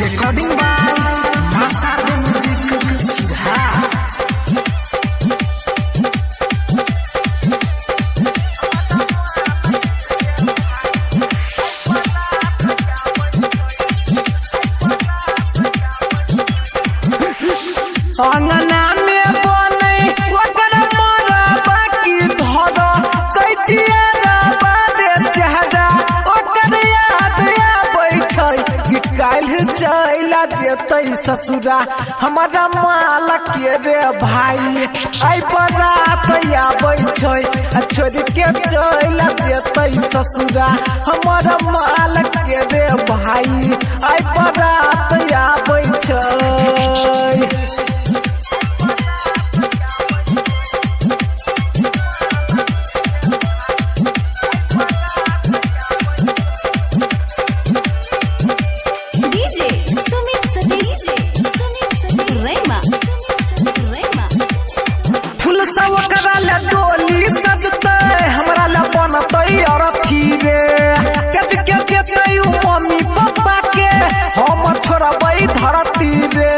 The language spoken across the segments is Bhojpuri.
recording by Masardo Music Sidha. अंगना में बने ओकर मोरा बाकी धर कैचिया रबा दे चेहरा ओकर याद आबै छै कि काल्हि चला जेतै ससुरा हमारा मालक के रे भाई आई बरात आबै छै छोड़ के चला जेतै ससुरा हमारा मालक के रे भाई आई बरात आबै छै। फूल सब करा ले डोली सजते हमरा ला बनतै अरथी रे कच के जेतै मम्मी पापा के हम छोड़बै धरती रे।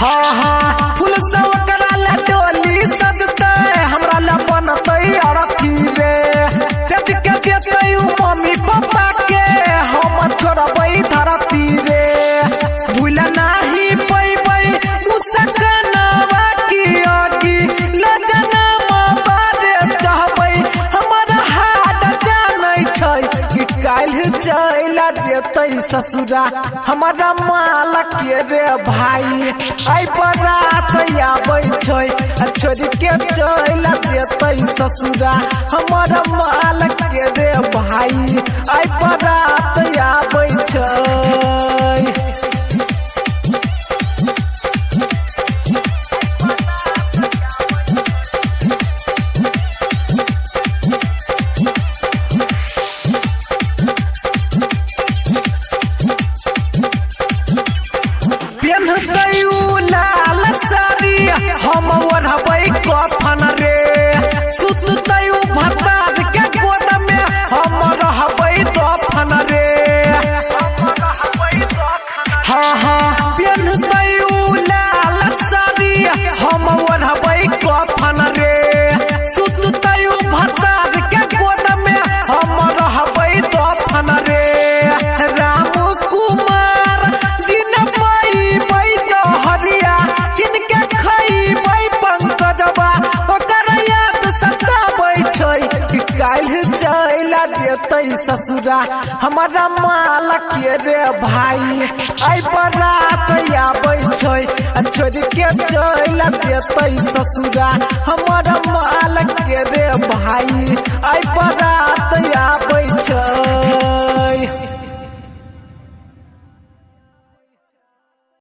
हाँ हाँ फूल सब करा ले डोली सजते हमरा ला बनतै अरथी रे कच के जेतै मम्मी पापा के हम छोड़बै धरती रे। भूल नाही पैबै मुसकनवा की आगी लजनमा बारे चाहबै हमर हाथ जानै छै कि काल्हि चला जेतै ससुरा हमारा मालक के रे भाई आई बरात आबै छै छोड़ के चला जेतै ससुरा हमारा मालक के रे भाई आई बरात आबै छै। लाल साड़ी हम ओढ़बै कफन रे सुततै भतार के गोद में हम रहबै दफन रे। हाँ हाँ पेन्हतै लाल साड़ी हम ओढ़बै कफन रे सुततै भतार के गोद में हम रहबै दफन रे। राम कुमार जिन पैबै जहरिया किनके खैबै पंकजबा ओकर याद सताबै छै कि काल्हि चला जेतै ससुरा हमारा मालक के रे भाई आई बरात आबै छै छोड़ के चला जेतै ससुरा हमारा मालक के रे भाई आई बरात आबै छै।